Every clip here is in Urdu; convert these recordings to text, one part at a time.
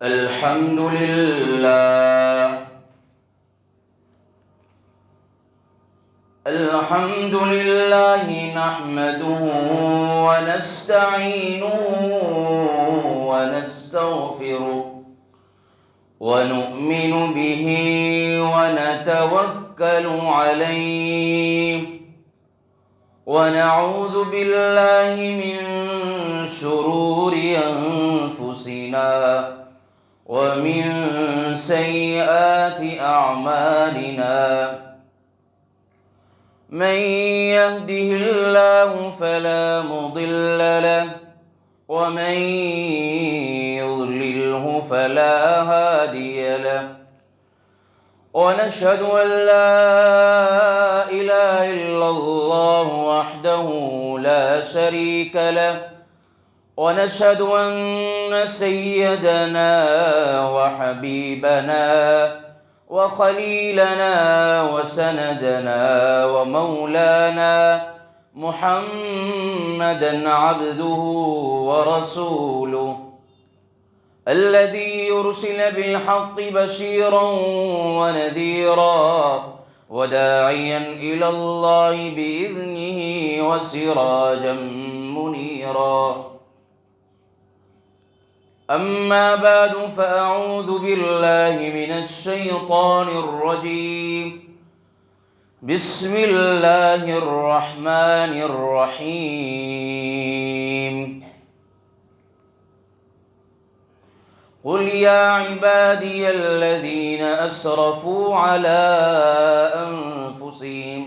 الحمد لله الحمد لله نحمده ونستعينه ونستغفره ونؤمن به ونتوكل عليه ونعوذ بالله من شرور أنفسنا ومن سيئات أعمالنا من يهده الله فلا مضل له ومن يضلله فلا هادي له ونشهد أن لا إله إلا الله وحده لا شريك له ونشهد أن سيدنا وحبيبنا وخليلنا وسندنا ومولانا محمدا عبده ورسوله الذي يرسل بالحق بشيرا ونذيرا وداعيا إلى الله بإذنه وسراجا منيرا أما بعد فأعوذ بالله من الشيطان الرجيم بسم الله الرحمن الرحيم قل يا عبادي الذين أسرفوا على أنفسهم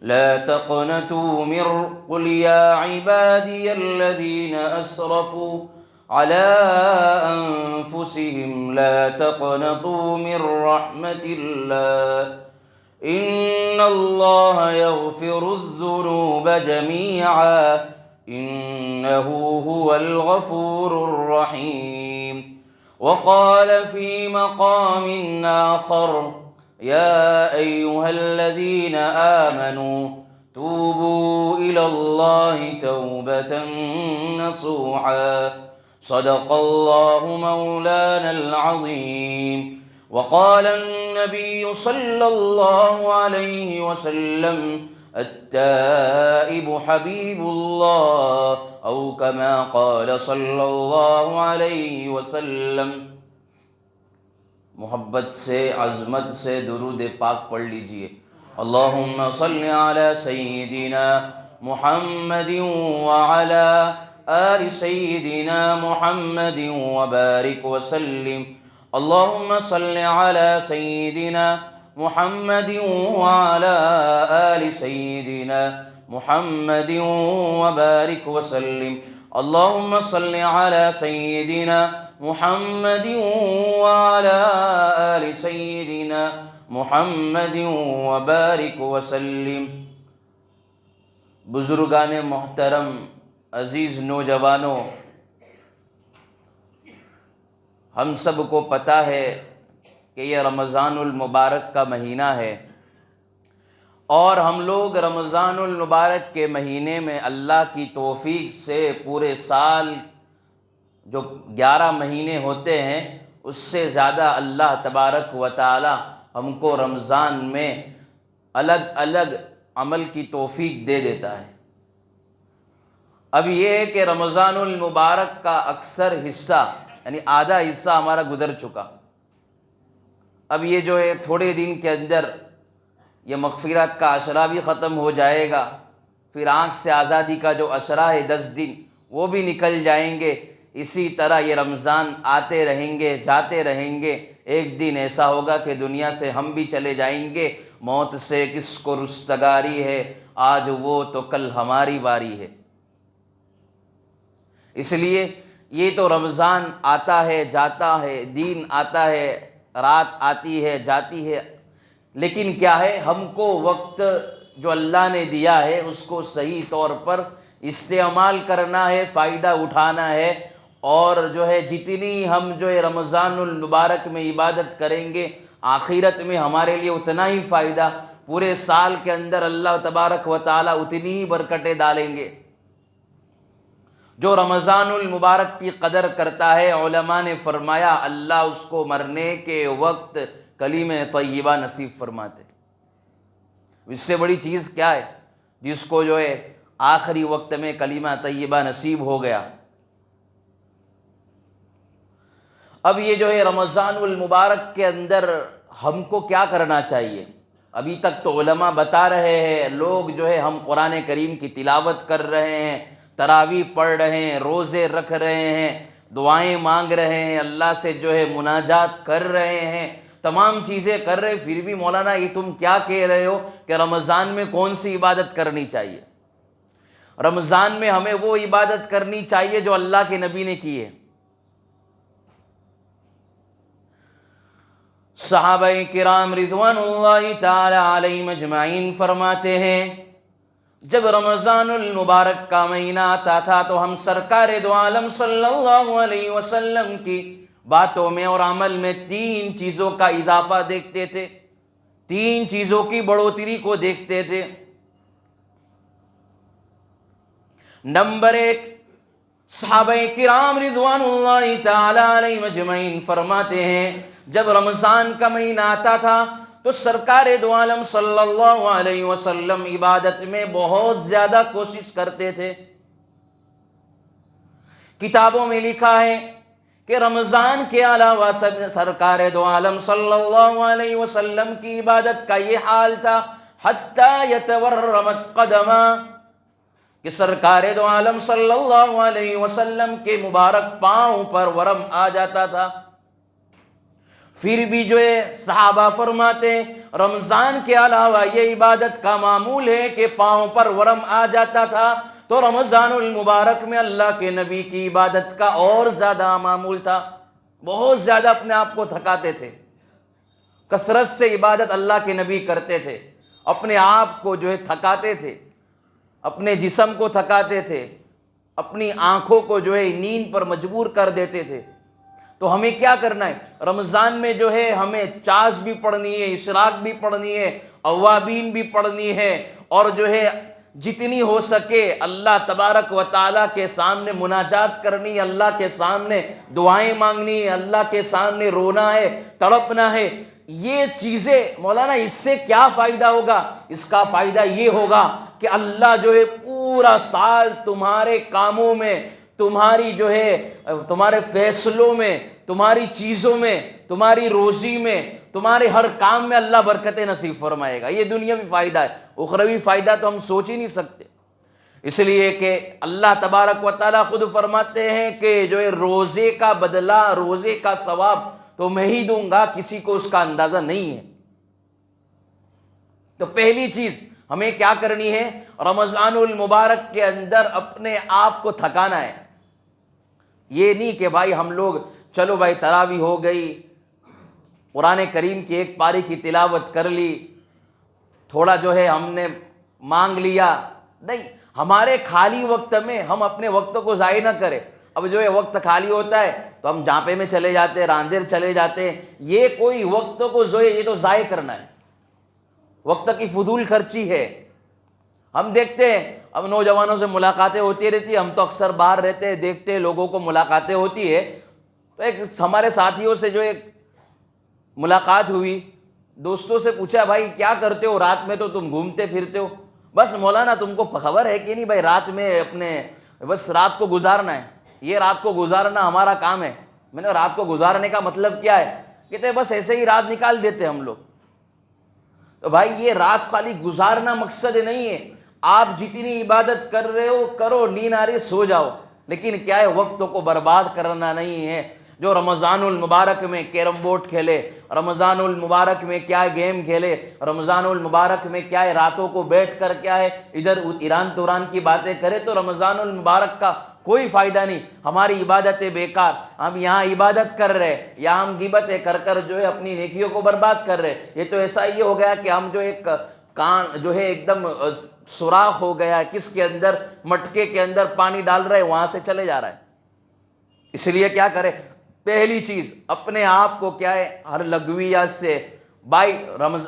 لا تقنطوا من قل يا عبادي الذين أسرفوا على أنفسهم لا تقنطوا من رحمة الله إن الله يغفر الذنوب جميعا إنه هو الغفور الرحيم وقال في مقام آخر يا أيها الذين آمنوا توبوا إلى الله توبة نصوحا صدق الله مولانا العظيم وقال النبي صلى الله عليه وسلم التائب حبيب الله أو كما قال صلی اللہ علیہ وسلم۔ محبت سے عظمت سے درود پاک پڑھ لیجئے۔ اللہم صلی علی سیدنا محمد وعلی آل سیدنا محمد وبارک وسلم۔ اللہم صلی علی سیدنا محمد وعلى آل سيدنا محمد وبارك وسلم۔ اللهم صل على سيدنا محمد وعلى آل سيدنا محمد وبارك وسلم۔ بزرگان محترم، عزیز نوجوانوں، ہم سب کو پتہ ہے کہ یہ رمضان المبارک کا مہینہ ہے، اور ہم لوگ رمضان المبارک کے مہینے میں اللہ کی توفیق سے پورے سال جو 11 مہینے ہوتے ہیں اس سے زیادہ اللہ تبارک و تعالی ہم کو رمضان میں الگ الگ عمل کی توفیق دے دیتا ہے۔ اب یہ ہے کہ رمضان المبارک کا اکثر حصہ یعنی آدھا حصہ ہمارا گزر چکا۔ اب یہ جو ہے تھوڑے دن کے اندر یہ مغفرت کا عشرہ بھی ختم ہو جائے گا، پھر آنکھ سے آزادی کا جو عشرہ ہے 10 دن وہ بھی نکل جائیں گے۔ اسی طرح یہ رمضان آتے رہیں گے، جاتے رہیں گے، ایک دن ایسا ہوگا کہ دنیا سے ہم بھی چلے جائیں گے۔ موت سے کس کو رستگاری ہے، آج وہ تو کل ہماری باری ہے۔ اس لیے یہ تو رمضان آتا ہے جاتا ہے، دین آتا ہے، رات آتی ہے جاتی ہے، لیکن کیا ہے، ہم کو وقت جو اللہ نے دیا ہے اس کو صحیح طور پر استعمال کرنا ہے، فائدہ اٹھانا ہے، اور جو ہے جتنی ہم جو ہے رمضان المبارک میں عبادت کریں گے آخرت میں ہمارے لیے اتنا ہی فائدہ، پورے سال کے اندر اللہ تبارک و تعالیٰ اتنی ہی برکتیں ڈالیں گے۔ جو رمضان المبارک کی قدر کرتا ہے، علماء نے فرمایا اللہ اس کو مرنے کے وقت کلمہ طیبہ نصیب فرماتے۔ اس سے بڑی چیز کیا ہے جس کو جو ہے آخری وقت میں کلمہ طیبہ نصیب ہو گیا۔ اب یہ جو ہے رمضان المبارک کے اندر ہم کو کیا کرنا چاہیے؟ ابھی تک تو علماء بتا رہے ہیں، لوگ جو ہے ہم قرآن کریم کی تلاوت کر رہے ہیں، تراویح پڑھ رہے ہیں، روزے رکھ رہے ہیں، دعائیں مانگ رہے ہیں، اللہ سے جو ہے مناجات کر رہے ہیں، تمام چیزیں کر رہے، پھر بھی مولانا یہ تم کیا کہہ رہے ہو کہ رمضان میں کون سی عبادت کرنی چاہیے؟ رمضان میں ہمیں وہ عبادت کرنی چاہیے جو اللہ کے نبی نے کی ہے۔ صحابہ کرام رضوان اللہ تعالی علیہم اجمعین فرماتے ہیں جب رمضان المبارک کا مہینہ آتا تھا تو ہم سرکار دو عالم صلی اللہ علیہ وسلم کی باتوں میں اور عمل میں 3 چیزوں کا اضافہ دیکھتے تھے، 3 چیزوں کی بڑھوتری کو دیکھتے تھے۔ نمبر 1، صحابہ کرام رضوان اللہ تعالی علیہم اجمعین فرماتے ہیں جب رمضان کا مہینہ آتا تھا تو سرکار دو عالم صلی اللہ علیہ وسلم عبادت میں بہت زیادہ کوشش کرتے تھے۔ کتابوں میں لکھا ہے کہ رمضان کے علاوہ سرکار دو عالم صلی اللہ علیہ وسلم کی عبادت کا یہ حال تھا حتی یتورمت قدما، کہ سرکار دو عالم صلی اللہ علیہ وسلم کے مبارک پاؤں پر ورم آ جاتا تھا۔ پھر بھی جو ہے صحابہ فرماتے ہیں رمضان کے علاوہ یہ عبادت کا معمول ہے کہ پاؤں پر ورم آ جاتا تھا، تو رمضان المبارک میں اللہ کے نبی کی عبادت کا اور زیادہ معمول تھا، بہت زیادہ اپنے آپ کو تھکاتے تھے، کثرت سے عبادت اللہ کے نبی کرتے تھے، اپنے آپ کو جو ہے تھکاتے تھے، اپنے جسم کو تھکاتے تھے، اپنی آنکھوں کو جو ہے نیند پر مجبور کر دیتے تھے۔ تو ہمیں کیا کرنا ہے؟ رمضان میں جو ہے ہمیں چاش بھی پڑھنی ہے، اشراق بھی پڑھنی ہے، اوابین بھی پڑھنی ہے، اور جو ہے جتنی ہو سکے اللہ تبارک و تعالیٰ کے سامنے مناجات کرنی ہے، اللہ کے سامنے دعائیں مانگنی ہے، اللہ کے سامنے رونا ہے، تڑپنا ہے۔ یہ چیزیں مولانا اس سے کیا فائدہ ہوگا؟ اس کا فائدہ یہ ہوگا کہ اللہ جو ہے پورا سال تمہارے کاموں میں، تمہاری جو ہے تمہارے فیصلوں میں، تمہاری چیزوں میں، تمہاری روزی میں، تمہارے ہر کام میں اللہ برکتیں نصیب فرمائے گا۔ یہ دنیاوی فائدہ ہے، اخروی فائدہ تو ہم سوچ ہی نہیں سکتے، اس لیے کہ اللہ تبارک و تعالیٰ خود فرماتے ہیں کہ جو ہے روزے کا بدلہ، روزے کا ثواب تو میں ہی دوں گا، کسی کو اس کا اندازہ نہیں ہے۔ تو پہلی چیز ہمیں کیا کرنی ہے؟ رمضان المبارک کے اندر اپنے آپ کو تھکانا ہے۔ یہ نہیں کہ بھائی ہم لوگ چلو بھائی تراویح ہو گئی، قرآن کریم کی ایک پاری کی تلاوت کر لی، تھوڑا جو ہے ہم نے مانگ لیا، نہیں، ہمارے خالی وقت میں ہم اپنے وقت کو ضائع نہ کریں۔ اب جو ہے وقت خالی ہوتا ہے تو ہم جانپے میں چلے جاتے ہیں، راندیر چلے جاتے ہیں، یہ کوئی وقت کو جو ہے یہ تو ضائع کرنا ہے، وقت کی فضول خرچی ہے۔ ہم دیکھتے ہیں اب نوجوانوں سے ملاقاتیں ہوتی رہتی ہیں، ہم تو اکثر باہر رہتے ہیں، دیکھتے ہیں لوگوں کو ملاقاتیں ہوتی ہے، تو ایک ہمارے ساتھیوں سے جو ایک ملاقات ہوئی، دوستوں سے پوچھا بھائی کیا کرتے ہو رات میں؟ تو تم گھومتے پھرتے ہو۔ بس مولانا تم کو خبر ہے کہ نہیں بھائی رات میں اپنے بس رات کو گزارنا ہے، یہ رات کو گزارنا ہمارا کام ہے۔ میں نے رات کو گزارنے کا مطلب کیا ہے؟ کہتے ہیں بس ایسے ہی رات نکال دیتے ہم لوگ۔ تو بھائی یہ رات خالی گزارنا مقصد نہیں ہے، آپ جتنی عبادت کر رہے ہو کرو، نیند آ رہی سو جاؤ، لیکن کیا ہے وقت کو برباد کرنا نہیں ہے۔ جو رمضان المبارک میں کیرم بورڈ کھیلے، رمضان المبارک میں کیا ہے گیم کھیلے، رمضان المبارک میں کیا ہے راتوں کو بیٹھ کر کیا ہے ادھر ایران توران کی باتیں کرے، تو رمضان المبارک کا کوئی فائدہ نہیں، ہماری عبادتیں بیکار، ہم یہاں عبادت کر رہے یا ہم غیبتیں کر کر جو ہے اپنی نیکیوں کو برباد کر رہے۔ یہ تو ایسا ہی ہو گیا کہ ہم جو ایک کان جو ہے ایک دم سوراخ ہو گیا ہے، کس کے اندر؟ مٹکے کے اندر پانی ڈال رہے، وہاں سے چلے جا رہا ہے۔ اس لیے کیا کرے؟ پہلی چیز اپنے آپ کو کیا ہے ہر لغویات سے، بھائی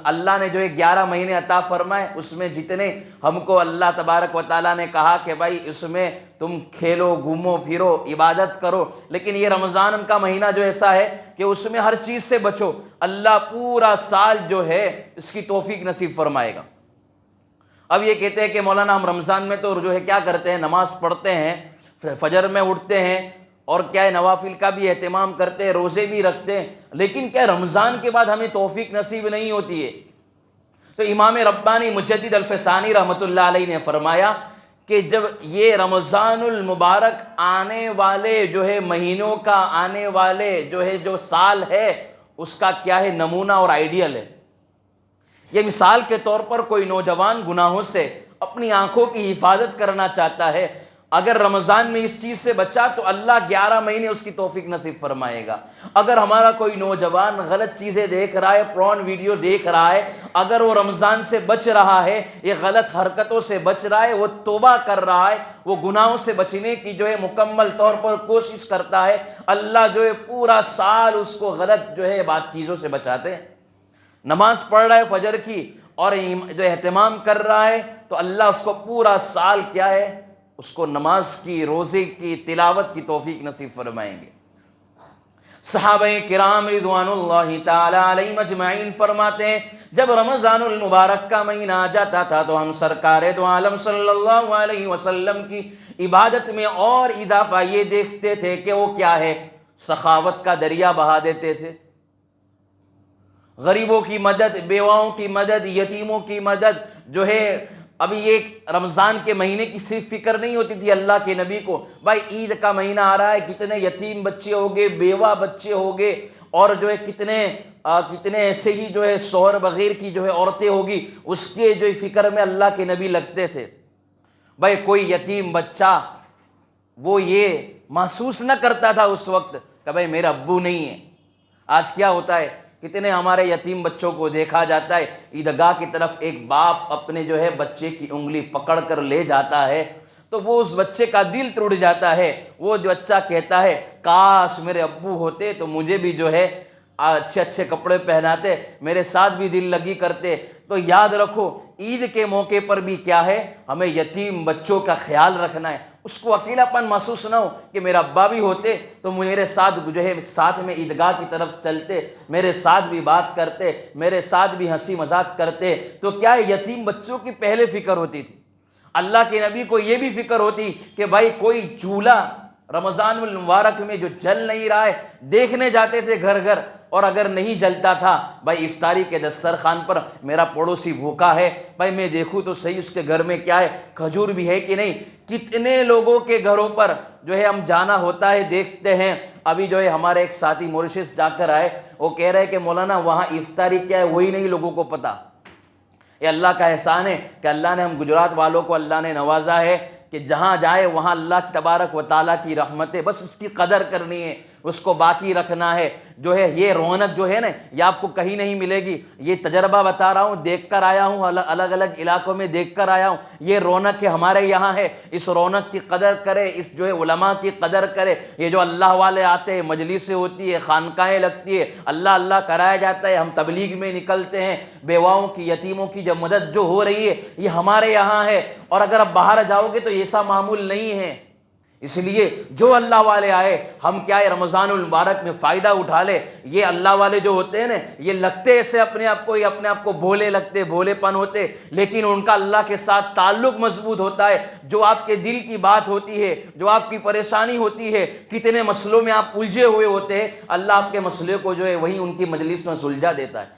اللہ نے جو ہے 11 مہینے عطا فرمائے، اس میں جتنے ہم کو اللہ تبارک و تعالیٰ نے کہا کہ بھائی اس میں تم کھیلو گھومو پھرو عبادت کرو، لیکن یہ رمضان کا مہینہ جو ایسا ہے کہ اس میں ہر چیز سے بچو، اللہ پورا سال جو ہے اس کی توفیق نصیب فرمائے گا۔ اب یہ کہتے ہیں کہ مولانا ہم رمضان میں تو جو ہے کیا کرتے ہیں، نماز پڑھتے ہیں، فجر میں اٹھتے ہیں اور کیا ہے نوافل کا بھی اہتمام کرتے ہیں، روزے بھی رکھتے ہیں، لیکن کیا رمضان کے بعد ہمیں توفیق نصیب نہیں ہوتی ہے؟ تو امام ربانی مجدد الفسانی رحمۃ اللہ علیہ نے فرمایا کہ جب یہ رمضان المبارک آنے والے جو ہے مہینوں کا آنے والے جو ہے جو سال ہے اس کا کیا ہے نمونہ اور آئیڈیل ہے۔ یہ مثال کے طور پر کوئی نوجوان گناہوں سے اپنی آنکھوں کی حفاظت کرنا چاہتا ہے، اگر رمضان میں اس چیز سے بچا تو اللہ 11 مہینے اس کی توفیق نصیب فرمائے گا۔ اگر ہمارا کوئی نوجوان غلط چیزیں دیکھ رہا ہے، پرون ویڈیو دیکھ رہا ہے، اگر وہ رمضان سے بچ رہا ہے، یہ غلط حرکتوں سے بچ رہا ہے، وہ توبہ کر رہا ہے، وہ گناہوں سے بچنے کی جو ہے مکمل طور پر کوشش کرتا ہے، اللہ جو ہے پورا سال اس کو غلط جو ہے چیزوں سے بچاتے ہیں۔ نماز پڑھ رہا ہے فجر کی اور جو اہتمام کر رہا ہے تو اللہ اس کو پورا سال کیا ہے اس کو نماز کی، روزے کی، تلاوت کی توفیق نصیب فرمائیں گے۔ صحابہ کرام رضوان اللہ تعالی علیہم اجمعین فرماتے ہیں جب رمضان المبارک کا مہینہ آ جاتا تھا تو ہم سرکار دو عالم صلی اللہ علیہ وسلم کی عبادت میں اور اضافہ یہ دیکھتے تھے کہ وہ کیا ہے، سخاوت کا دریا بہا دیتے تھے، غریبوں کی مدد، بیواؤں کی مدد، یتیموں کی مدد جو ہے۔ ابھی یہ رمضان کے مہینے کی صرف فکر نہیں ہوتی تھی اللہ کے نبی کو، بھائی عید کا مہینہ آ رہا ہے، کتنے یتیم بچے ہوگے، بیوہ بچے ہوگے، اور جو ہے کتنے ایسے ہی جو ہے شوہر بغیر کی جو ہے عورتیں ہوگی، اس کے جو فکر میں اللہ کے نبی لگتے تھے۔ بھائی کوئی یتیم بچہ وہ یہ محسوس نہ کرتا تھا اس وقت کہ بھائی میرا ابو نہیں ہے۔ آج کیا ہوتا ہے، کتنے ہمارے یتیم بچوں کو دیکھا جاتا ہے، عیدگاہ کی طرف ایک باپ اپنے جو ہے بچے کی انگلی پکڑ کر لے جاتا ہے تو وہ اس بچے کا دل ٹوٹ جاتا ہے، وہ بچہ کہتا ہے کاش میرے ابو ہوتے تو مجھے بھی جو ہے اچھے اچھے کپڑے پہناتے، میرے ساتھ بھی دل لگی کرتے۔ تو یاد رکھو عید کے موقع پر بھی کیا ہے، ہمیں یتیم بچوں کا خیال رکھنا ہے، اس کو اکیلا پن محسوس نہ ہو کہ میرا ابا بھی ہوتے تو میرے ساتھ جو ہے ساتھ میں عیدگاہ کی طرف چلتے، میرے ساتھ بھی بات کرتے، میرے ساتھ بھی ہنسی مذاق کرتے۔ تو کیا ہے یتیم بچوں کی پہلے فکر ہوتی تھی۔ اللہ کے نبی کو یہ بھی فکر ہوتی کہ بھائی کوئی چولہا رمضان المبارک میں جو جل نہیں رہا ہے، دیکھنے جاتے تھے گھر گھر، اور اگر نہیں جلتا تھا بھائی افطاری کے دسترخوان پر میرا پڑوسی بھوکا ہے، بھائی میں دیکھوں تو صحیح اس کے گھر میں کیا ہے، کھجور بھی ہے کہ نہیں۔ کتنے لوگوں کے گھروں پر جو ہے ہم جانا ہوتا ہے، دیکھتے ہیں۔ ابھی جو ہے ہمارے ایک ساتھی موریشس جا کر آئے، وہ کہہ رہے کہ مولانا وہاں افطاری کیا ہے وہی نہیں لوگوں کو پتہ۔ یہ اللہ کا احسان ہے کہ اللہ نے ہم گجرات والوں کو اللہ نے نوازا ہے کہ جہاں جائے وہاں اللہ کی تبارک و تعالیٰ کی رحمتیں، بس اس کی قدر کرنی ہے، اس کو باقی رکھنا ہے۔ جو ہے یہ رونق جو ہے نا یہ آپ کو کہیں نہیں ملے گی، یہ تجربہ بتا رہا ہوں، دیکھ کر آیا ہوں، الگ الگ علاقوں میں دیکھ کر آیا ہوں، یہ رونق ہے ہمارے یہاں ہے۔ اس رونق کی قدر کرے، اس جو ہے علماء کی قدر کرے۔ یہ جو اللہ والے آتے ہیں، مجلسیں ہوتی ہے، خانقاہیں لگتی ہے، اللہ اللہ کرایا جاتا ہے، ہم تبلیغ میں نکلتے ہیں، بیواؤں کی یتیموں کی جب مدد جو ہو رہی ہے یہ ہمارے یہاں ہے۔ اور اگر آپ باہر جاؤ گے تو ایسا معمول نہیں ہے۔ اس لیے جو اللہ والے آئے ہم کیا ہے رمضان المبارک میں فائدہ اٹھا لے۔ یہ اللہ والے جو ہوتے ہیں نا یہ لگتے ایسے اپنے آپ کو بھولے لگتے، بھولے پن ہوتے، لیکن ان کا اللہ کے ساتھ تعلق مضبوط ہوتا ہے۔ جو آپ کے دل کی بات ہوتی ہے، جو آپ کی پریشانی ہوتی ہے، کتنے مسئلوں میں آپ الجھے ہوئے ہوتے ہیں، اللہ آپ کے مسئلے کو جو ہے وہیں ان کی مجلس میں سلجھا دیتا ہے۔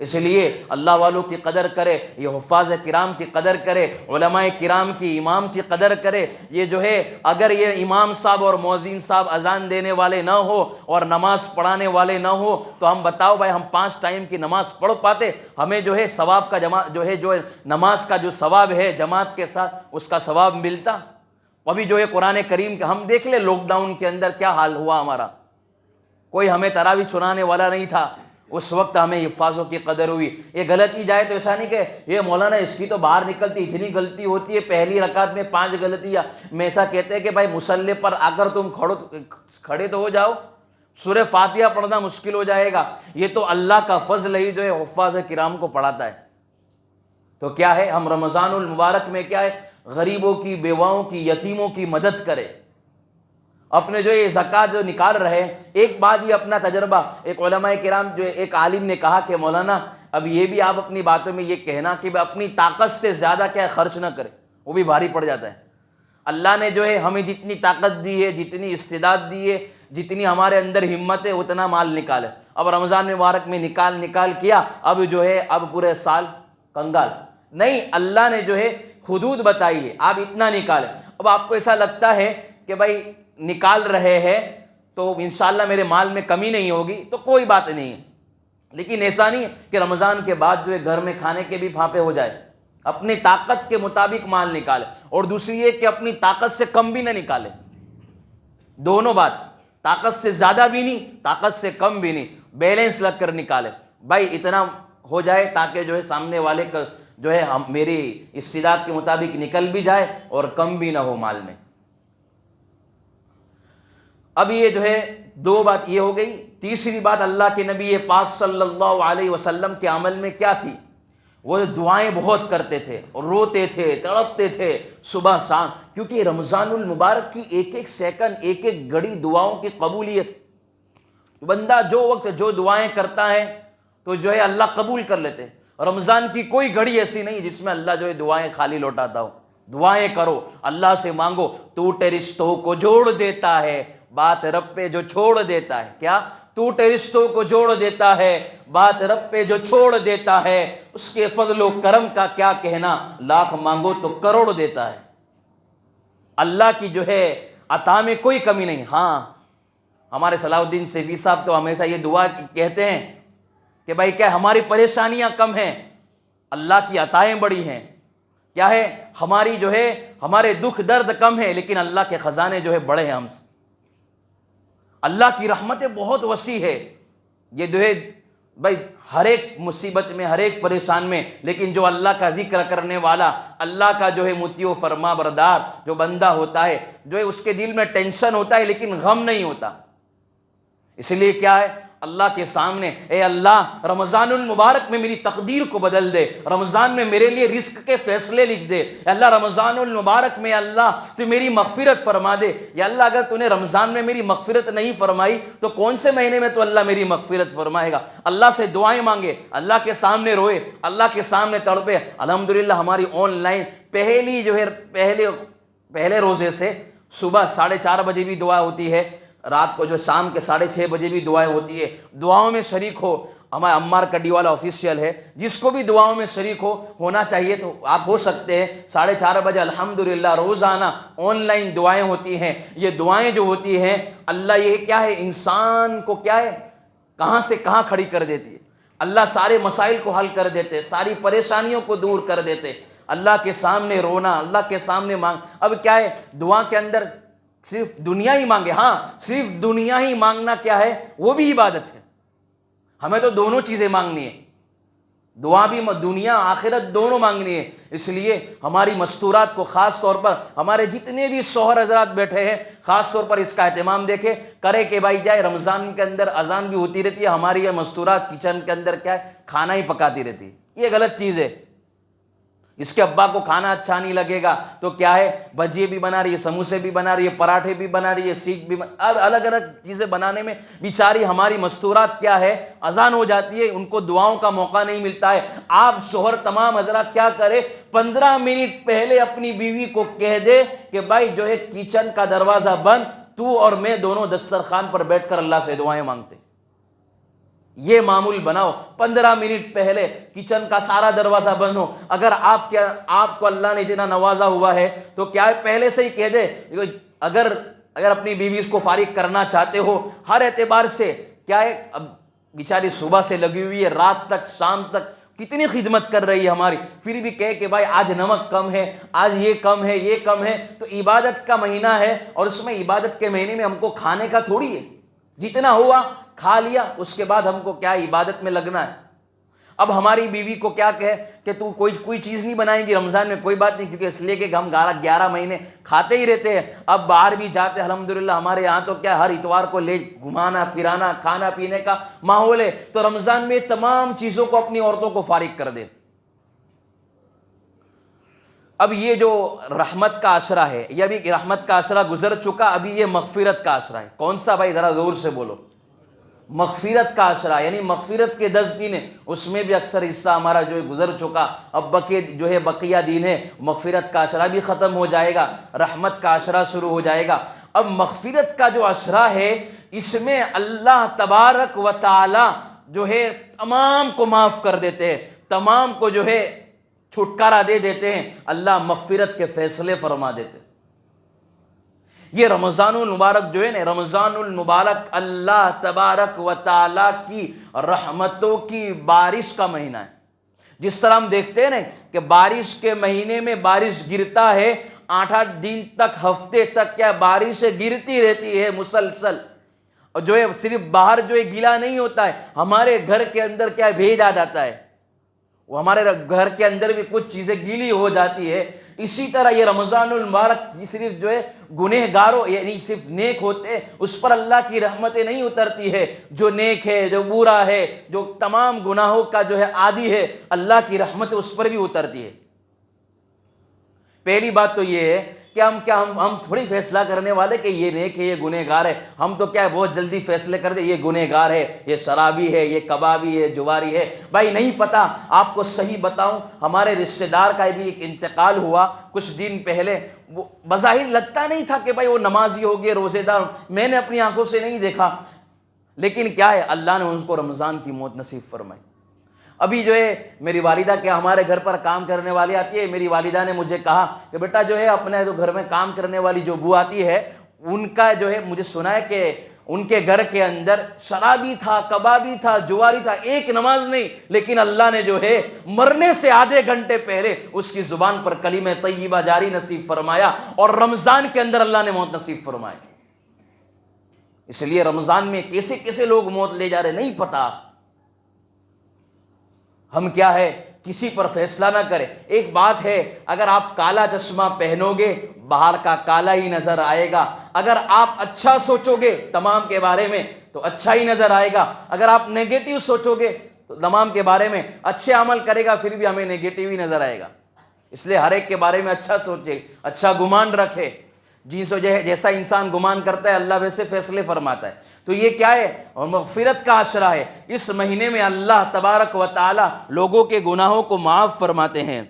اس لیے اللہ والوں کی قدر کرے، یہ حفاظ کرام کی قدر کرے، علماء کرام کی، امام کی قدر کرے۔ یہ جو ہے اگر یہ امام صاحب اور مؤذن صاحب اذان دینے والے نہ ہو اور نماز پڑھانے والے نہ ہو تو ہم بتاؤ بھائی ہم 5 ٹائم کی نماز پڑھ پاتے؟ ہمیں جو ہے ثواب کا جو نماز کا جو ثواب ہے جماعت کے ساتھ اس کا ثواب ملتا؟ ابھی جو ہے قرآن کریم کا ہم دیکھ لیں لاک ڈاؤن کے اندر کیا حال ہوا ہمارا، کوئی ہمیں تراویح سنانے والا نہیں تھا، اس وقت ہمیں حفاظوں کی قدر ہوئی۔ یہ غلطی جائے تو ایسا نہیں کہ یہ مولانا اس کی تو باہر نکلتی اتنی غلطی ہوتی ہے، پہلی رکعت میں 5 غلطیاں۔ میں ایسا کہتے ہیں کہ بھائی مصلی پر آ کر تم کھڑے تو ہو جاؤ، سورہ فاتحہ پڑھنا مشکل ہو جائے گا، یہ تو اللہ کا فضل ہی جو ہے حفاظ کرام کو پڑھاتا ہے۔ تو کیا ہے، ہم رمضان المبارک میں کیا ہے، غریبوں کی، بیواؤں کی، یتیموں کی مدد کرے، اپنے جو یہ زکوٰۃ جو نکال رہے ہیں۔ ایک بات یہ اپنا تجربہ، ایک علماء کرام جو ایک عالم نے کہا کہ مولانا اب یہ بھی آپ اپنی باتوں میں یہ کہنا کہ اپنی طاقت سے زیادہ کیا خرچ نہ کرے، وہ بھی بھاری پڑ جاتا ہے۔ اللہ نے جو ہے ہمیں جتنی طاقت دی ہے، جتنی استعداد دی ہے، جتنی ہمارے اندر ہمت ہے، اتنا مال نکالے۔ اب رمضان مبارک میں نکال کیا، اب جو ہے اب پورے سال کنگال نہیں، اللہ نے جو ہے حدود بتائی ہے، آپ اتنا نکالیں۔ اب آپ کو ایسا لگتا ہے کہ بھائی نکال رہے ہیں تو انشاءاللہ میرے مال میں کمی نہیں ہوگی، تو کوئی بات نہیں ہے، لیکن ایسا نہیں کہ رمضان کے بعد جو ہے گھر میں کھانے کے بھی پھاپے ہو جائے۔ اپنی طاقت کے مطابق مال نکالے، اور دوسری یہ کہ اپنی طاقت سے کم بھی نہ نکالے، دونوں بات، طاقت سے زیادہ بھی نہیں، طاقت سے کم بھی نہیں، بیلنس لگ کر نکالے۔ بھائی اتنا ہو جائے تاکہ جو ہے سامنے والے کا جو ہے میری استعداد کے مطابق نکل بھی جائے اور کم بھی نہ ہو مال میں۔ اب یہ جو ہے دو بات یہ ہو گئی۔ تیسری بات، اللہ کے نبی پاک صلی اللہ علیہ وسلم کے عمل میں کیا تھی، وہ دعائیں بہت کرتے تھے اور روتے تھے، تڑپتے تھے صبح شام، کیونکہ رمضان المبارک کی ایک ایک سیکنڈ، ایک ایک گھڑی دعاؤں کی قبولیت۔ بندہ جو وقت جو دعائیں کرتا ہے تو جو ہے اللہ قبول کر لیتے۔ رمضان کی کوئی گھڑی ایسی نہیں جس میں اللہ جو ہے دعائیں خالی لوٹاتا ہو۔ دعائیں کرو، اللہ سے مانگو، ٹوٹے رشتوں کو جوڑ دیتا ہے، بات رب پہ جو چھوڑ دیتا ہے۔ کیا؟ ٹوٹے رشتوں کو جوڑ دیتا ہے، بات رب پہ جو چھوڑ دیتا ہے، اس کے فضل و کرم کا کیا کہنا، لاکھ مانگو تو کروڑ دیتا ہے۔ اللہ کی جو ہے عطا میں کوئی کمی نہیں۔ ہاں، ہمارے صلاح الدین سیفی صاحب تو ہمیشہ یہ دعا کہتے ہیں کہ بھائی کیا ہماری پریشانیاں کم ہیں، اللہ کی عطائیں بڑی ہیں۔ کیا ہے، ہماری جو ہے ہمارے دکھ درد کم ہیں، لیکن اللہ کے خزانے جو ہے بڑے ہیں ہم سے۔ اللہ کی رحمتیں بہت وسیع ہے، یہ جو ہے بھائی ہر ایک مصیبت میں، ہر ایک پریشان میں، لیکن جو اللہ کا ذکر کرنے والا، اللہ کا جو ہے مطیع و فرما بردار جو بندہ ہوتا ہے، جو ہے اس کے دل میں ٹینشن ہوتا ہے لیکن غم نہیں ہوتا۔ اس لیے کیا ہے، اللہ کے سامنے، اے اللہ رمضان المبارک میں میری تقدیر کو بدل دے، رمضان میں میرے لیے رزق کے فیصلے لکھ دے، اے اللہ رمضان المبارک میں اللہ تو میری مغفرت فرما دے۔ یا اللہ اگر تو نے رمضان میں میری مغفرت نہیں فرمائی تو کون سے مہینے میں تو اللہ میری مغفرت فرمائے گا۔ اللہ سے دعائیں مانگے، اللہ کے سامنے روئے، اللہ کے سامنے تڑپے۔ الحمدللہ ہماری آن لائن پہلی جو ہے پہلے روزے سے صبح 4:30 بجے بھی دعا ہوتی ہے، رات کو جو شام کے 6:30 بجے بھی دعائیں ہوتی ہے۔ دعاؤں میں شریک ہو، ہمارا عمار کڈی والا آفیشیل ہے، جس کو بھی دعاؤں میں شریک ہونا چاہیے تو آپ ہو سکتے ہیں۔ 4:30 بجے الحمدللہ روزانہ آن لائن دعائیں ہوتی ہیں۔ یہ دعائیں جو ہوتی ہیں، اللہ یہ کیا ہے، انسان کو کیا ہے کہاں سے کہاں کھڑی کر دیتی ہے۔ اللہ سارے مسائل کو حل کر دیتے، ساری پریشانیوں کو دور کر دیتے۔ اللہ کے سامنے رونا، اللہ کے سامنے مانگ۔ اب کیا ہے، دعا کے اندر صرف دنیا ہی مانگے، ہاں صرف دنیا ہی مانگنا کیا ہے، وہ بھی عبادت ہے۔ ہمیں تو دونوں چیزیں مانگنی ہے، دعا بھی دنیا آخرت دونوں مانگنی ہے۔ اس لیے ہماری مستورات کو خاص طور پر ہمارے جتنے بھی شوہر حضرات بیٹھے ہیں، خاص طور پر اس کا اہتمام دیکھیں کرے کہ بھائی جائے رمضان کے اندر اذان بھی ہوتی رہتی ہے، ہماری یہ مستورات کچن کے اندر کیا ہے کھانا ہی پکاتی رہتی ہے۔ یہ غلط چیز ہے۔ اس کے ابا کو کھانا اچھا نہیں لگے گا تو کیا ہے، بھجیے بھی بنا رہی ہے، سموسے بھی بنا رہی ہے، پراٹھے بھی بنا رہی ہے، سیخ بھی الگ الگ چیزیں بنانے میں بیچاری ہماری مستورات کیا ہے اذان ہو جاتی ہے، ان کو دعاؤں کا موقع نہیں ملتا ہے۔ آپ شوہر تمام حضرات کیا کرے، 15 منٹ پہلے اپنی بیوی کو کہہ دے کہ بھائی جو ہے کچن کا دروازہ بند، تو اور میں دونوں دسترخوان پر بیٹھ کر اللہ سے دعائیں مانگتے۔ یہ معمول بناؤ، 15 منٹ پہلے کچن کا سارا دروازہ بند ہو۔ اگر آپ کو اللہ نے اتنا نوازا ہوا ہے تو کیا ہے پہلے سے ہی کہہ دے، اگر اپنی بیوی کو فارغ کرنا چاہتے ہو ہر اعتبار سے، کیا ہے اب بیچاری صبح سے لگی ہوئی ہے، رات تک شام تک کتنی خدمت کر رہی ہے ہماری، پھر بھی کہے کہ بھائی آج نمک کم ہے، آج یہ کم ہے، یہ کم ہے۔ تو عبادت کا مہینہ ہے، اور اس میں عبادت کے مہینے میں ہم کو کھانے کا تھوڑی ہے، جتنا ہوا کھا لیا، اس کے بعد ہم کو کیا عبادت میں لگنا ہے۔ اب ہماری بیوی کو کیا کہے کہ تو کوئی چیز نہیں بنائیں گی رمضان میں، کوئی بات نہیں، کیونکہ اس لیے کہ ہم 11 مہینے کھاتے ہی رہتے ہیں، اب باہر بھی جاتے ہیں الحمدللہ، ہمارے یہاں تو کیا ہر اتوار کو لے گھمانا پھرانا کھانا پینے کا ماحول ہے، تو رمضان میں تمام چیزوں کو اپنی عورتوں کو فارغ کر دے۔ اب یہ جو رحمت کا عشرہ ہے، یہ ابھی رحمت کا عشرہ گزر چکا، ابھی یہ مغفرت کا عشرہ ہے۔ کون سا بھائی؟ ذرا زور سے بولو۔ مغفرت کا عشرہ، یعنی مغفرت کے 10 دن ہیں، اس میں بھی اکثر حصہ ہمارا جو ہے گزر چکا، اب بقیہ دن ہے، مغفرت کا عشرہ بھی ختم ہو جائے گا، رحمت کا عشرہ شروع ہو جائے گا۔ اب مغفرت کا جو عشرہ ہے، اس میں اللہ تبارک و تعالی جو ہے تمام کو معاف کر دیتے ہیں، تمام کو جو ہے چھٹکارا دے دیتے ہیں، اللہ مغفرت کے فیصلے فرما دیتے ہیں۔ یہ رمضان المبارک جو ہے نا، رمضان المبارک اللہ تبارک و تعالیٰ کی رحمتوں کی بارش کا مہینہ ہے۔ جس طرح ہم دیکھتے ہیں نا کہ بارش کے مہینے میں بارش گرتا ہے، 8 دن تک، ہفتے تک کیا بارش گرتی رہتی ہے مسلسل، اور جو ہے صرف باہر جو ہے گیلا نہیں ہوتا ہے، ہمارے گھر کے اندر کیا بھیج آ جاتا ہے، وہ ہمارے گھر کے اندر بھی کچھ چیزیں گیلی ہو جاتی ہے۔ اسی طرح یہ رمضان المبارک صرف جو ہے گنہگاروں، یعنی صرف نیک ہوتے اس پر اللہ کی رحمتیں نہیں اترتی ہے، جو نیک ہے، جو برا ہے، جو تمام گناہوں کا جو ہے عادی ہے، اللہ کی رحمت اس پر بھی اترتی ہے۔ پہلی بات تو یہ ہے کہ ہم تھوڑی فیصلہ کرنے والے کہ یہ نیک ہے یہ گنہگار ہے، ہم تو کیا ہے بہت جلدی فیصلے کر دیں یہ گنہگار ہے، یہ شرابی ہے، یہ کبابی ہے، جواری ہے۔ بھائی نہیں پتہ، آپ کو صحیح بتاؤں، ہمارے رشتہ دار کا بھی ایک انتقال ہوا کچھ دن پہلے، وہ بظاہر لگتا نہیں تھا کہ بھائی وہ نمازی ہو گئے، روزے دار، میں نے اپنی آنکھوں سے نہیں دیکھا، لیکن کیا ہے اللہ نے ان کو رمضان کی موت نصیب فرمائی۔ ابھی جو ہے میری والدہ کے ہمارے گھر پر کام کرنے والی آتی ہے، میری والدہ نے مجھے کہا کہ بیٹا جو ہے اپنے جو گھر میں کام کرنے والی جو بو آتی ہے، ان کا جو ہے مجھے سنا ہے کہ ان کے گھر کے اندر شرابی تھا، کبابی تھا، جواری تھا، ایک نماز نہیں، لیکن اللہ نے جو ہے مرنے سے آدھے گھنٹے پہلے اس کی زبان پر کلمہ طیبہ جاری نصیب فرمایا، اور رمضان کے اندر اللہ نے موت نصیب فرمائی۔ اس لیے رمضان میں کیسے کیسے لوگ موت لے جا رہے نہیں پتا۔ ہم کیا ہے کسی پر فیصلہ نہ کریں۔ ایک بات ہے، اگر آپ کالا چشمہ پہنو گے باہر کا کالا ہی نظر آئے گا، اگر آپ اچھا سوچو گے تمام کے بارے میں تو اچھا ہی نظر آئے گا، اگر آپ نیگیٹو سوچو گے تو تمام کے بارے میں اچھے عمل کرے گا پھر بھی ہمیں نیگیٹو ہی نظر آئے گا۔ اس لیے ہر ایک کے بارے میں اچھا سوچے، اچھا گمان رکھے، جیسا انسان گمان کرتا ہے اللہ ویسے فیصلے فرماتا ہے۔ تو یہ کیا ہے؟ اور مغفرت کا عشرہ ہے، اس مہینے میں اللہ تبارک و تعالی لوگوں کے گناہوں کو معاف فرماتے ہیں۔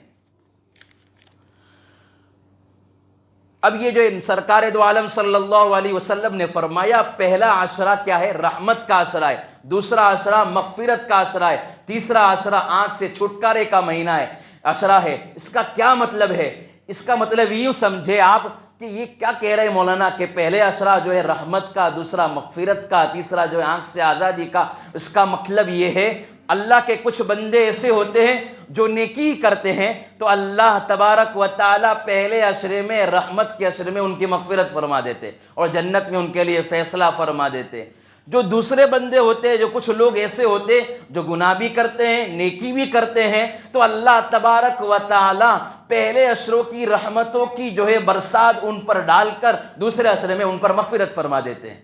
اب یہ جو سرکار دو عالم صلی اللہ علیہ وسلم نے فرمایا، پہلا عشرہ کیا ہے؟ رحمت کا عشرہ ہے، دوسرا عشرہ مغفرت کا عشرہ ہے، تیسرا عشرہ آنکھ سے چھٹکارے کا مہینہ ہے، عشرہ ہے۔ اس کا کیا مطلب ہے؟ اس کا مطلب یوں سمجھے آپ کہ یہ کیا کہہ رہے مولانا کہ پہلے عشرہ جو ہے رحمت کا، دوسرا مغفرت کا، تیسرا جو ہے آنکھ سے آزادی کا۔ اس کا مطلب یہ ہے اللہ کے کچھ بندے ایسے ہوتے ہیں جو نیکی کرتے ہیں تو اللہ تبارک و تعالی پہلے عشرے میں، رحمت کے عشرے میں ان کی مغفرت فرما دیتے اور جنت میں ان کے لیے فیصلہ فرما دیتے۔ جو دوسرے بندے ہوتے ہیں، جو کچھ لوگ ایسے ہوتے جو گناہ بھی کرتے ہیں نیکی بھی کرتے ہیں، تو اللہ تبارک و تعالی پہلے عشروں کی رحمتوں کی جو ہے برسات ان پر ڈال کر دوسرے عشرے میں ان پر مغفرت فرما دیتے ہیں۔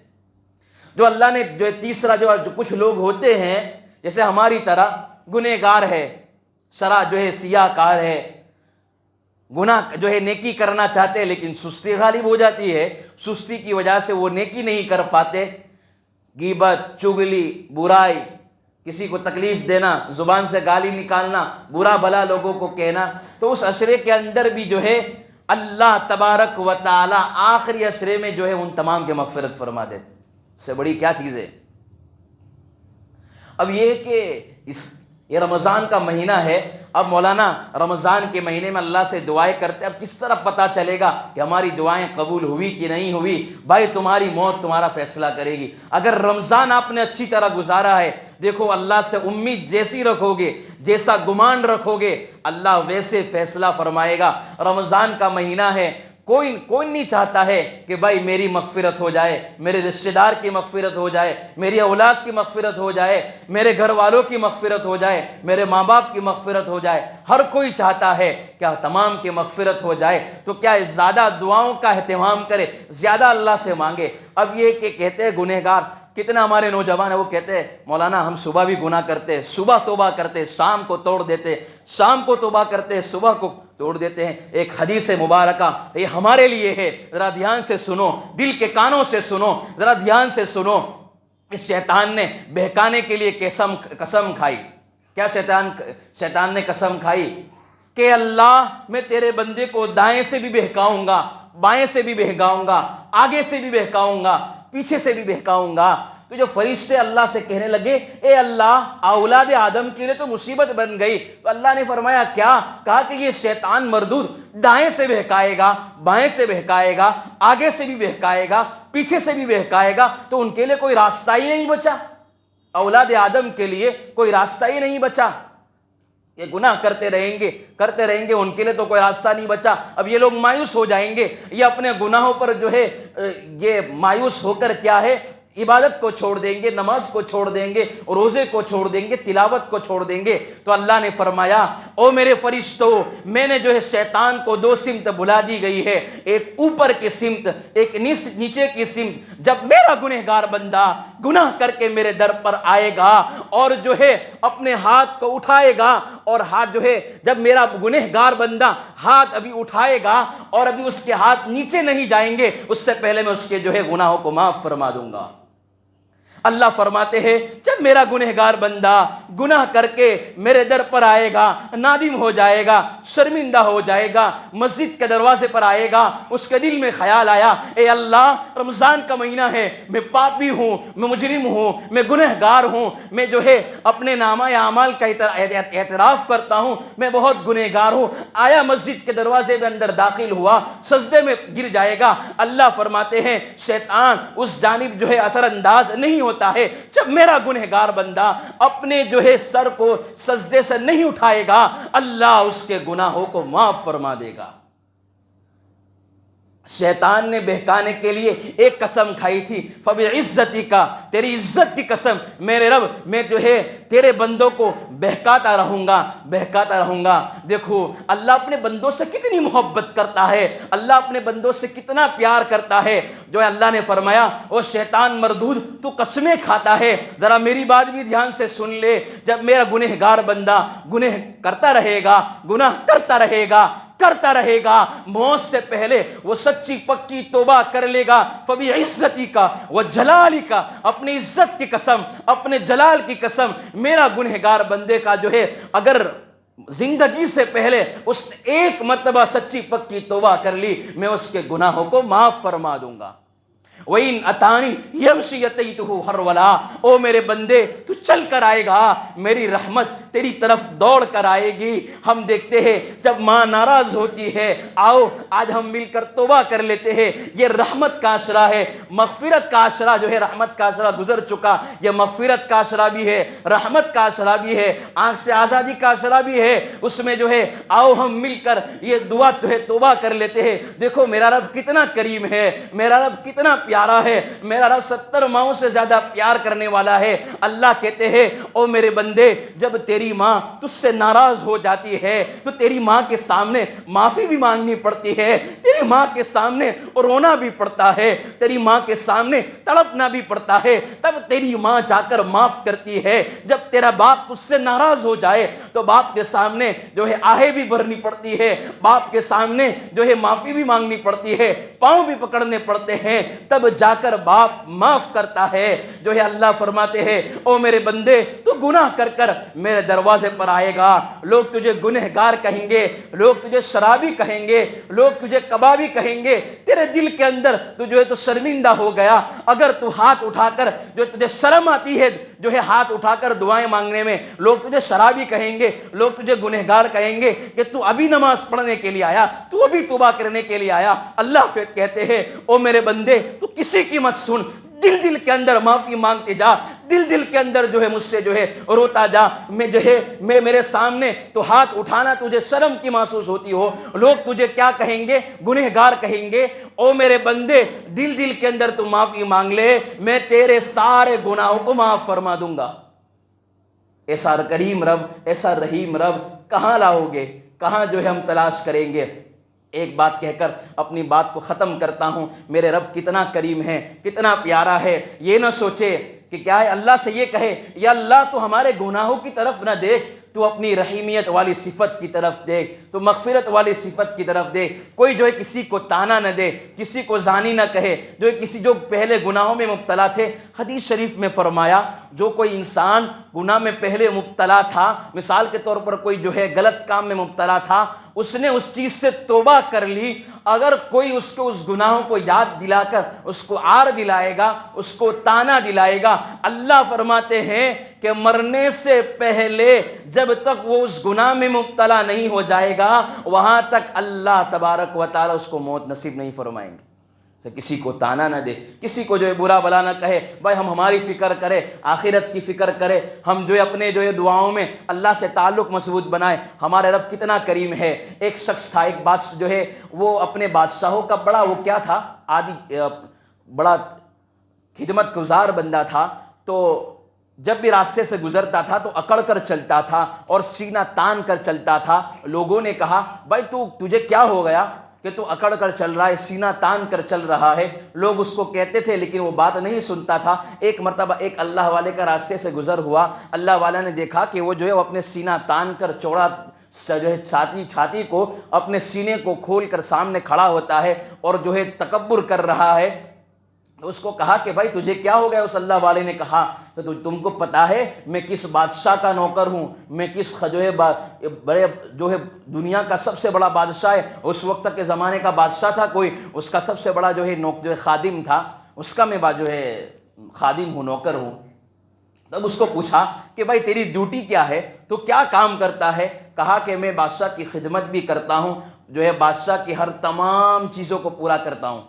جو اللہ نے جو تیسرا جو کچھ لوگ ہوتے ہیں جیسے ہماری طرح گنہگار ہے، جو ہے سیاہ کار ہے، گناہ جو ہے نیکی کرنا چاہتے ہیں لیکن سستی غالب ہو جاتی ہے، سستی کی وجہ سے وہ نیکی نہیں کر پاتے، غیبت، چغلی، برائی، کسی کو تکلیف دینا، زبان سے گالی نکالنا، برا بھلا لوگوں کو کہنا، تو اس عشرے کے اندر بھی جو ہے اللہ تبارک و تعالی آخری عشرے میں جو ہے ان تمام کے مغفرت فرما دیتے۔ اس سے بڑی کیا چیز ہے؟ اب یہ کہ یہ رمضان کا مہینہ ہے، اب مولانا رمضان کے مہینے میں اللہ سے دعائیں کرتے، اب کس طرح پتہ چلے گا کہ ہماری دعائیں قبول ہوئی کہ نہیں ہوئی؟ بھائی تمہاری موت تمہارا فیصلہ کرے گی۔ اگر رمضان آپ نے اچھی طرح گزارا ہے، دیکھو اللہ سے امید جیسی رکھو گے، جیسا گمان رکھو گے، اللہ ویسے فیصلہ فرمائے گا۔ رمضان کا مہینہ ہے، کوئی نہیں چاہتا ہے کہ بھائی میری مغفرت ہو جائے، میرے رشتہ دار کی مغفرت ہو جائے، میری اولاد کی مغفرت ہو جائے، میرے گھر والوں کی مغفرت ہو جائے، میرے ماں باپ کی مغفرت ہو جائے۔ ہر کوئی چاہتا ہے کیا تمام کی مغفرت ہو جائے، تو کیا زیادہ دعاؤں کا اہتمام کرے، زیادہ اللہ سے مانگے۔ اب یہ کہ کہتے ہیں گنہگار، کتنا ہمارے نوجوان ہیں وہ کہتے ہیں مولانا ہم صبح بھی گناہ کرتے، صبح توبہ کرتے، شام کو توڑ دیتے، شام کو توبہ کرتے، صبح کو توڑ دیتے ہیں۔ ایک حدیث مبارکہ یہ ہمارے لیے ہے، ذرا دھیان سے سنو، دل کے کانوں سے سنو، ذرا دھیان سے سنو۔ اس شیطان نے بہکانے کے لیے قسم کھائی۔ کیا شیطان نے قسم کھائی کہ اللہ میں تیرے بندے کو دائیں سے بھی بہکاؤں گا، بائیں سے بھی بہکاؤں گا، آگے سے بھی بہکاؤں گا، پیچھے سے بھی بہکاؤں گا۔ تو جو فرشتے اللہ سے کہنے لگے اے اللہ اولاد آدم کے لیے تو مصیبت بن گئی، تو اللہ نے فرمایا کیا؟ کہا کہ یہ شیطان مردود دائیں سے بہکائے گا، بائیں سے بہکائے گا، آگے سے بھی بہکائے گا، پیچھے سے بھی بہکائے گا، تو ان کے لیے کوئی راستہ ہی نہیں بچا، اولاد آدم کے لیے کوئی راستہ ہی نہیں بچا۔ یہ گناہ کرتے رہیں گے، ان کے لیے تو کوئی راستہ نہیں بچا۔ اب یہ لوگ مایوس ہو جائیں گے، یہ اپنے گناہوں پر جو ہے یہ مایوس ہو کر کیا ہے عبادت کو چھوڑ دیں گے، نماز کو چھوڑ دیں گے، روزے کو چھوڑ دیں گے، تلاوت کو چھوڑ دیں گے۔ تو اللہ نے فرمایا او میرے فرشتوں، میں نے جو ہے شیطان کو دو سمت بلا دی گئی ہے، ایک اوپر کی سمت، ایک نیچے کی سمت۔ جب میرا گنہگار بندہ گناہ کر کے میرے در پر آئے گا اور جو ہے اپنے ہاتھ کو اٹھائے گا، اور ہاتھ جو ہے جب میرا گنہگار بندہ ہاتھ ابھی اٹھائے گا اور ابھی اس کے ہاتھ نیچے نہیں جائیں گے، اس سے پہلے میں اس کے جو ہے گناہوں کو معاف فرما دوں گا۔ اللہ فرماتے ہیں جب میرا گنہگار بندہ گناہ کر کے میرے در پر آئے گا، نادم ہو جائے گا، شرمندہ ہو جائے گا، مسجد کے دروازے پر آئے گا، اس کے دل میں خیال آیا اے اللہ رمضان کا مہینہ ہے، میں پاپی ہوں، میں مجرم ہوں، میں گنہگار ہوں، میں جو ہے اپنے نامہ اعمال کا اعتراف کرتا ہوں، میں بہت گنہگار ہوں، آیا مسجد کے دروازے میں اندر داخل ہوا، سجدے میں گر جائے گا۔ اللہ فرماتے ہیں شیطان اس جانب جو ہے اثر انداز نہیں ہوتا ہے جب میرا گنہگار بندہ اپنے جو ہے سر کو سجدے سے نہیں اٹھائے گا، اللہ اس کے گناہوں کو معاف فرما دے گا۔ شیطان نے بہکانے کے لیے ایک قسم کھائی تھی، فَبِعِزَّتِكَ کا تیری عزت کی قسم میرے رب، میں جو ہے تیرے بندوں کو بہکاتا رہوں گا۔ دیکھو اللہ اپنے بندوں سے کتنی محبت کرتا ہے، اللہ اپنے بندوں سے کتنا پیار کرتا ہے۔ جو اللہ نے فرمایا او شیطان مردود تو قسمیں کھاتا ہے، ذرا میری بات بھی دھیان سے سن لے۔ جب میرا گنہگار بندہ گناہ کرتا رہے گا، موت سے پہلے وہ سچی پکی توبہ کر لے گا۔ فَبِعِزَّتِكَ وَجَلَالِكَ اپنی عزت کی قسم، اپنے جلال کی قسم، میرا گنہگار بندے کا جو ہے اگر زندگی سے پہلے اس نے ایک مرتبہ سچی پکی توبہ کر لی، میں اس کے گناہوں کو معاف فرما دوں گا۔ وَإِنْ أَتَانِي يَمْشِي يَتَيْتُهُ هَرْوَلًا او میرے بندے تو چل کر آئے گا، میری رحمت تیری طرف دوڑ کر آئے گی۔ ہم دیکھتے ہیں جب ماں ناراض ہوتی ہے، آؤ آج ہم مل کر توبہ کر لیتے ہیں، یہ رحمت کا عشرہ ہے، مغفرت کا عشرہ جو ہے، رحمت کا عشرہ گزر چکا، یہ مغفرت کا عشرہ بھی ہے، رحمت کا عشرہ بھی ہے، آنکھ سے آزادی کا عشرہ بھی ہے۔ اس میں جو ہے آؤ ہم مل کر یہ دعا جو ہے توبہ کر لیتے ہیں۔ دیکھو میرا رب کتنا کریم ہے، میرا رب کتنا پیارا ہے، میرا رب 70 ماؤں سے زیادہ پیار کرنے والا ہے۔ اللہ کہتے ہیں او میرے بندے جب تیری ماں تجھ سے ناراض ہو جاتی ہے تو تیری ماں کے سامنے معافی بھی مانگنی پڑتی ہے، تیری ماں کے سامنے رونا بھی پڑتا ہے، تیری ماں کے سامنے تڑپنا بھی پڑتا ہے، تب تیری ماں جا کر معاف کرتی ہے۔ جب تیرا باپ تجھ سے ناراض ہو جائے تو باپ کے سامنے جو ہے آہیں بھی بھرنی پڑتی ہے، باپ کے سامنے جو ہے معافی بھی مانگنی پڑتی ہے، پاؤں بھی پکڑنے پڑتے ہیں، تب جا کر باپ معاف کرتا ہے۔ جو ہے اللہ فرماتے ہیں او میرے بندے تو گناہ کر کر میرے دروازے پر آئے گا، لوگ تجھے گنہگار کہیں گے، لوگ تجھے شرابی کہیں گے، لوگ تجھے کبابی کہیں گے، تیرے دل کے اندر تو جو ہے تو شرمندہ ہو گیا۔ اگر تو ہاتھ اٹھا کر جو تجھے شرم آتی ہے جو ہے ہاتھ اٹھا کر دعائیں مانگنے میں، لوگ تجھے شرابی کہیں گے، لوگ تجھے گنہگار کہیں گے کہ تو ابھی نماز پڑھنے کے لیے آیا، تو ابھی توبہ کرنے کے لیے آیا۔ اللہ پھر کہتے ہیں او میرے بندے تو کسی کی مت سن، دل کے اندر معافی مانگتے جا، دل کے اندر جو ہے مجھ سے جو ہے روتا جا، میں جو ہے میرے سامنے تو ہاتھ اٹھانا تجھے شرم کی محسوس ہوتی ہو، لوگ تجھے کیا کہیں گے؟ گنہگار کہیں گے۔ او میرے بندے، دل کے اندر تو معافی مانگ لے، میں تیرے سارے گناہوں کو معاف فرما دوں گا۔ ایسا کریم رب، ایسا رحیم رب کہاں لاؤ گے؟ کہاں جو ہے ہم تلاش کریں گے؟ ایک بات کہہ کر اپنی بات کو ختم کرتا ہوں، میرے رب کتنا کریم ہے، کتنا پیارا ہے۔ یہ نہ سوچے کہ کیا ہے، اللہ سے یہ کہے یا اللہ تو ہمارے گناہوں کی طرف نہ دیکھ، تو اپنی رحیمیت والی صفت کی طرف دیکھ، تو مغفرت والی صفت کی طرف دیکھ۔ کوئی جو ہے کسی کو تانا نہ دے، کسی کو زانی نہ کہے، جو پہلے گناہوں میں مبتلا تھے۔ حدیث شریف میں فرمایا جو کوئی انسان گناہ میں پہلے مبتلا تھا، مثال کے طور پر کوئی جو ہے غلط کام میں مبتلا تھا، اس نے اس چیز سے توبہ کر لی، اگر کوئی اس کو اس گناہوں کو یاد دلا کر اس کو عار دلائے گا، اس کو تانا دلائے گا، اللہ فرماتے ہیں کہ مرنے سے پہلے جب تک وہ اس گناہ میں مبتلا نہیں ہو جائے گا، وہاں تک اللہ تبارک و تعالی اس کو موت نصیب نہیں فرمائیں گے۔ تو کسی کو تانا نہ دے، کسی کو جو ہے برا بلا نہ کہے، بھائی ہم ہماری فکر کرے، آخرت کی فکر کرے، ہم جو ہے اپنے جو ہے دعاؤں میں اللہ سے تعلق مضبوط بنائے۔ ہمارے رب کتنا کریم ہے۔ ایک شخص تھا، ایک بادشاہ جو ہے وہ اپنے بادشاہوں کا بڑا وہ کیا تھا، بڑا خدمت گزار بندہ تھا، تو جب بھی راستے سے گزرتا تھا تو اکڑ کر چلتا تھا اور سینہ تان کر چلتا تھا۔ لوگوں نے کہا بھائی تجھے کیا ہو گیا کہ تو اکڑ کر چل رہا ہے، سینہ تان کر چل رہا ہے؟ لوگ اس کو کہتے تھے لیکن وہ بات نہیں سنتا تھا۔ ایک مرتبہ ایک اللہ والے کا راستے سے گزر ہوا، اللہ والا نے دیکھا کہ وہ جو ہے وہ اپنے سینہ تان کر چوڑا جو ہے چھاتی کو، اپنے سینے کو کھول کر سامنے کھڑا ہوتا ہے اور جو ہے تکبر کر رہا ہے۔ اس کو کہا کہ بھائی تجھے کیا ہو گیا؟ اس اللہ والے نے کہا تو تم کو پتا ہے میں کس بادشاہ کا نوکر ہوں، میں کس جو ہے بڑے جو ہے دنیا کا سب سے بڑا بادشاہ ہے، اس وقت کے زمانے کا بادشاہ تھا کوئی، اس کا سب سے بڑا جو ہے خادم تھا، اس کا میں جو ہے خادم ہوں، نوکر ہوں۔ تب اس کو پوچھا کہ بھائی تیری ڈیوٹی کیا ہے، تو کیا کام کرتا ہے؟ کہا کہ میں بادشاہ کی خدمت بھی کرتا ہوں، جو ہے بادشاہ کی ہر تمام چیزوں کو پورا کرتا ہوں،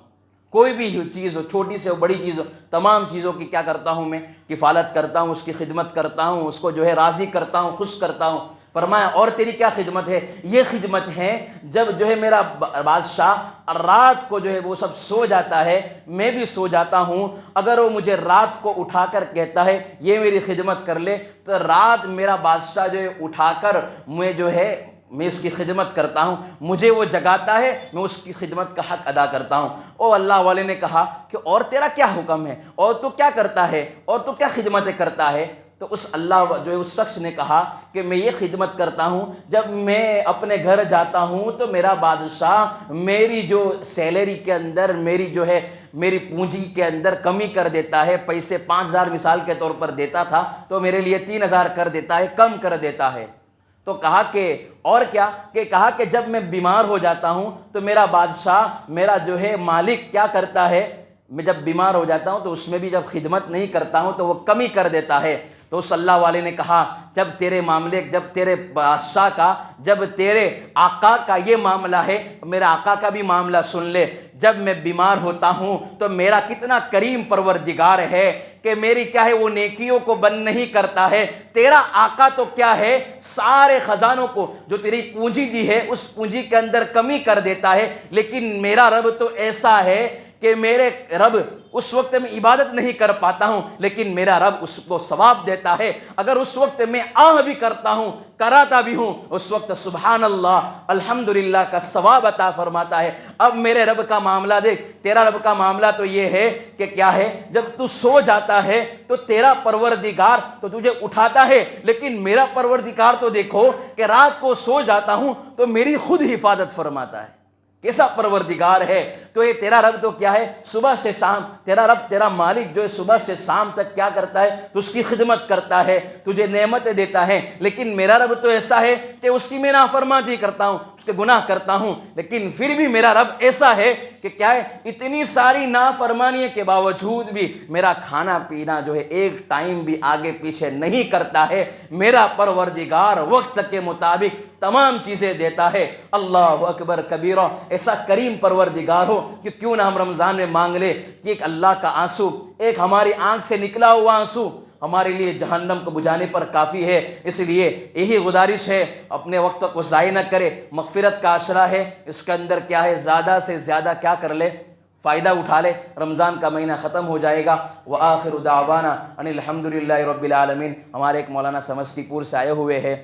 کوئی بھی چیز ہو، چھوٹی سے بڑی چیز ہو، تمام چیزوں کی کیا کرتا ہوں میں کفالت کرتا ہوں، اس کی خدمت کرتا ہوں، اس کو جو ہے راضی کرتا ہوں، خوش کرتا ہوں۔ فرمایا اور تیری کیا خدمت ہے؟ یہ خدمت ہے جب جو ہے میرا بادشاہ رات کو جو ہے وہ سب سو جاتا ہے، میں بھی سو جاتا ہوں، اگر وہ مجھے رات کو اٹھا کر کہتا ہے یہ میری خدمت کر لے، تو رات میرا بادشاہ جو ہے اٹھا کر میں اس کی خدمت کرتا ہوں، مجھے وہ جگاتا ہے، میں اس کی خدمت کا حق ادا کرتا ہوں۔ او اللہ والے نے کہا کہ اور تیرا کیا حکم ہے، اور تو کیا کرتا ہے، اور تو کیا خدمتیں کرتا ہے؟ تو اس اللہ جو ہے اس شخص نے کہا کہ میں یہ خدمت کرتا ہوں، جب میں اپنے گھر جاتا ہوں تو میرا بادشاہ میری جو سیلری کے اندر میری پونجی کے اندر کمی کر دیتا ہے، پیسے 5,000 مثال کے طور پر دیتا تھا تو میرے لیے 3,000 کر دیتا ہے، کم کر دیتا ہے۔ تو کہا کہ اور کیا؟ کہ کہا کہ جب میں بیمار ہو جاتا ہوں تو میرا بادشاہ، میرا جو ہے مالک کیا کرتا ہے، میں جب بیمار ہو جاتا ہوں تو اس میں بھی جب خدمت نہیں کرتا ہوں تو وہ کمی کر دیتا ہے۔ تو اس اللہ والے نے کہا جب تیرے معاملے، جب تیرے بادشاہ کا، جب تیرے آقا کا یہ معاملہ ہے، میرا آقا کا بھی معاملہ سن لے۔ جب میں بیمار ہوتا ہوں تو میرا کتنا کریم پروردگار ہے کہ میری کیا ہے وہ نیکیوں کو بند نہیں کرتا ہے۔ تیرا آقا تو کیا ہے سارے خزانوں کو جو تیری پونجی دی ہے اس پونجی کے اندر کمی کر دیتا ہے، لیکن میرا رب تو ایسا ہے کہ میرے رب اس وقت میں عبادت نہیں کر پاتا ہوں لیکن میرا رب اس کو ثواب دیتا ہے۔ اگر اس وقت میں آہ بھی کرتا ہوں، کراتا بھی ہوں، اس وقت سبحان اللہ الحمدللہ کا ثواب عطا فرماتا ہے۔ اب میرے رب کا معاملہ دیکھ، تیرا رب کا معاملہ تو یہ ہے کہ کیا ہے، جب تو سو جاتا ہے تو تیرا پروردگار تو تجھے اٹھاتا ہے، لیکن میرا پروردگار تو دیکھو کہ رات کو سو جاتا ہوں تو میری خود حفاظت فرماتا ہے۔ کیسا پروردگار ہے! تو یہ تیرا رب تو کیا ہے صبح سے شام، تیرا رب، تیرا مالک جو ہے صبح سے شام تک کیا کرتا ہے، تو اس کی خدمت کرتا ہے، تجھے نعمتیں دیتا ہے۔ لیکن میرا رب تو ایسا ہے کہ اس کی میں نافرمانی کرتا ہوں، اس کے گناہ کرتا ہوں، لیکن پھر بھی میرا رب ایسا ہے کہ کیا ہے، اتنی ساری نافرمانی کے باوجود بھی میرا کھانا پینا جو ہے ایک ٹائم بھی آگے پیچھے نہیں کرتا ہے۔ میرا پروردگار وقت کے مطابق تمام چیزیں دیتا ہے۔ اللہ اکبر کبیرہ! ایسا کریم پروردگار ہو کہ کیوں نہ ہم رمضان میں مانگ لے کہ ایک اللہ کا آنسو، ایک ہماری آنکھ سے نکلا ہوا آنسو ہمارے لیے جہنم کو بجھانے پر کافی ہے۔ اس لیے یہی گزارش ہے، اپنے وقت کو ضائع نہ کرے، مغفرت کا عشرہ ہے، اس کے اندر کیا ہے، زیادہ سے زیادہ کیا کر لے، فائدہ اٹھا لے، رمضان کا مہینہ ختم ہو جائے گا۔ وآخر دعوانا ان الحمدللہ رب العالمین۔ ہمارے ایک مولانا سمستی پور سے آئے ہوئے ہیں،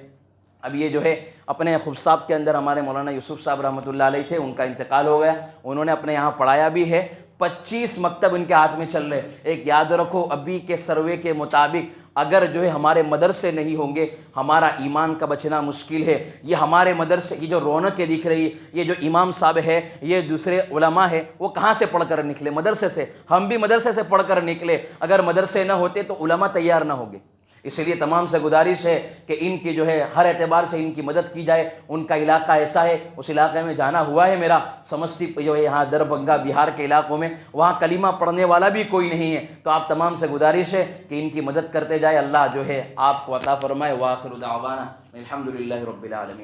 اب یہ جو ہے اپنے خبصاب کے اندر ہمارے مولانا یوسف صاحب رحمۃ اللہ علیہ تھے، ان کا انتقال ہو گیا، انہوں نے اپنے یہاں پڑھایا بھی ہے، 25 مکتب ان کے ہاتھ میں چل رہے۔ ایک یاد رکھو، ابھی کے سروے کے مطابق اگر جو ہے ہمارے مدرسے نہیں ہوں گے، ہمارا ایمان کا بچنا مشکل ہے۔ یہ ہمارے مدرسے کی جو رونقیں دکھ رہی، یہ جو امام صاحب ہے، یہ دوسرے علماء ہے، وہ کہاں سے پڑھ کر نکلے؟ مدرسے سے۔ ہم بھی مدرسے سے پڑھ کر نکلے، اگر مدرسے نہ ہوتے تو علماء تیار نہ ہوگے۔ اس لیے تمام سے گزارش ہے کہ ان کی جو ہے ہر اعتبار سے ان کی مدد کی جائے۔ ان کا علاقہ ایسا ہے، اس علاقے میں جانا ہوا ہے میرا، سمستی جو ہے یہاں دربھنگہ بہار کے علاقوں میں، وہاں کلمہ پڑھنے والا بھی کوئی نہیں ہے، تو آپ تمام سے گزارش ہے کہ ان کی مدد کرتے جائے، اللہ جو ہے آپ کو عطا فرمائے۔ وآخر دعوانا الحمدللہ رب العالمین۔